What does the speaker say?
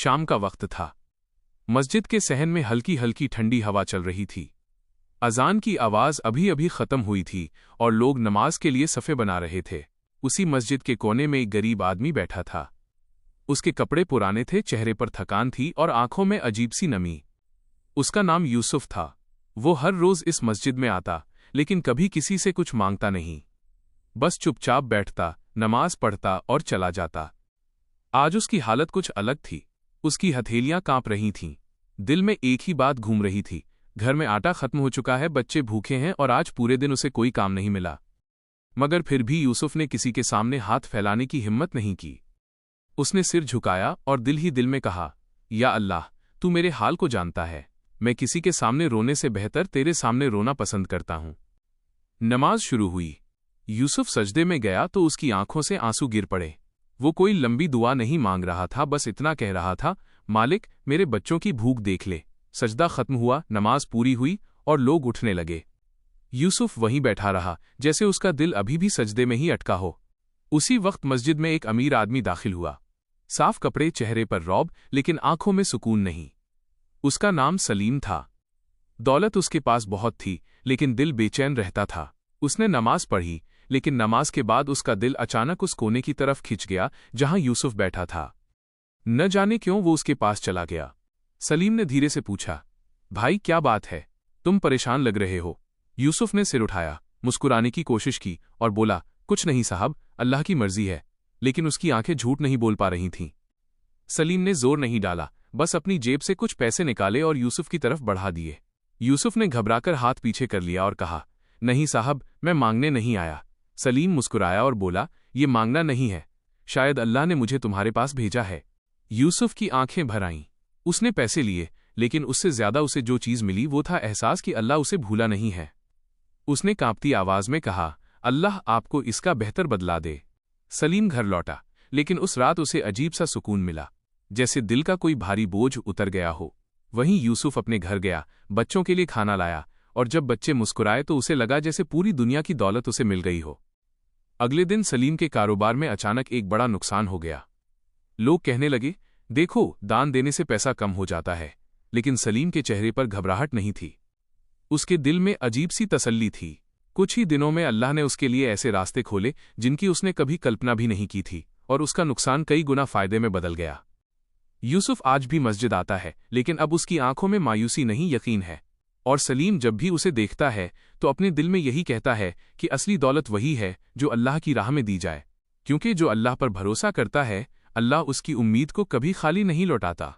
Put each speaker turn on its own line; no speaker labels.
शाम का वक्त था। मस्जिद के सहन में हल्की हल्की ठंडी हवा चल रही थी। अजान की आवाज़ अभी अभी ख़त्म हुई थी और लोग नमाज के लिए सफ़े बना रहे थे। उसी मस्जिद के कोने में एक गरीब आदमी बैठा था। उसके कपड़े पुराने थे, चेहरे पर थकान थी और आंखों में अजीब सी नमी। उसका नाम यूसुफ था। वो हर रोज़ इस मस्जिद में आता, लेकिन कभी किसी से कुछ मांगता नहीं। बस चुपचाप बैठता, नमाज पढ़ता और चला जाता। आज उसकी हालत कुछ अलग थी। उसकी हथेलियां कांप रही थीं। दिल में एक ही बात घूम रही थी, घर में आटा खत्म हो चुका है, बच्चे भूखे हैं और आज पूरे दिन उसे कोई काम नहीं मिला। मगर फिर भी यूसुफ ने किसी के सामने हाथ फैलाने की हिम्मत नहीं की। उसने सिर झुकाया और दिल ही दिल में कहा, या अल्लाह, तू मेरे हाल को जानता है। मैं किसी के सामने रोने से बेहतर तेरे सामने रोना पसंद करता हूं। नमाज शुरू हुई। यूसुफ सजदे में गया तो उसकी आंखों से आंसू गिर पड़े। वो कोई लंबी दुआ नहीं मांग रहा था, बस इतना कह रहा था, मालिक, मेरे बच्चों की भूख देख ले। सजदा खत्म हुआ, नमाज पूरी हुई और लोग उठने लगे। यूसुफ वहीं बैठा रहा, जैसे उसका दिल अभी भी सजदे में ही अटका हो। उसी वक्त मस्जिद में एक अमीर आदमी दाखिल हुआ। साफ कपड़े, चेहरे पर रौब, लेकिन आंखों में सुकून नहीं। उसका नाम सलीम था। दौलत उसके पास बहुत थी, लेकिन दिल बेचैन रहता था। उसने नमाज पढ़ी, लेकिन नमाज के बाद उसका दिल अचानक उस कोने की तरफ खिंच गया जहां यूसुफ बैठा था। न जाने क्यों वो उसके पास चला गया। सलीम ने धीरे से पूछा, भाई क्या बात है, तुम परेशान लग रहे हो। यूसुफ ने सिर उठाया, मुस्कुराने की कोशिश की और बोला, कुछ नहीं साहब, अल्लाह की मर्जी है। लेकिन उसकी आंखें झूठ नहीं बोल पा रही थीं। सलीम ने जोर नहीं डाला, बस अपनी जेब से कुछ पैसे निकाले और यूसुफ की तरफ बढ़ा दिए। यूसुफ ने घबराकर हाथ पीछे कर लिया और कहा, नहीं साहब, मैं मांगने नहीं आया। सलीम मुस्कुराया और बोला, ये मांगना नहीं है, शायद अल्लाह ने मुझे तुम्हारे पास भेजा है। यूसुफ की आंखें भर आईं। उसने पैसे लिए, लेकिन उससे ज्यादा उसे जो चीज मिली वो था एहसास कि अल्लाह उसे भूला नहीं है। उसने कांपती आवाज में कहा, अल्लाह आपको इसका बेहतर बदला दे। सलीम घर लौटा, लेकिन उस रात उसे अजीब सा सुकून मिला, जैसे दिल का कोई भारी बोझ उतर गया हो। वहीं यूसुफ अपने घर गया, बच्चों के लिए खाना लाया, और जब बच्चे मुस्कुराए तो उसे लगा जैसे पूरी दुनिया की दौलत उसे मिल गई हो। अगले दिन सलीम के कारोबार में अचानक एक बड़ा नुकसान हो गया। लोग कहने लगे, देखो, दान देने से पैसा कम हो जाता है। लेकिन सलीम के चेहरे पर घबराहट नहीं थी। उसके दिल में अजीब सी तसल्ली थी। कुछ ही दिनों में अल्लाह ने उसके लिए ऐसे रास्ते खोले जिनकी उसने कभी कल्पना भी नहीं की थी, और उसका नुकसान कई गुना फायदे में बदल गया। यूसुफ आज भी मस्जिद आता है, लेकिन अब उसकी आंखों में मायूसी नहीं, यकीन है। और सलीम जब भी उसे देखता है तो अपने दिल में यही कहता है कि असली दौलत वही है जो अल्लाह की राह में दी जाए, क्योंकि जो अल्लाह पर भरोसा करता है, अल्लाह उसकी उम्मीद को कभी खाली नहीं लौटाता।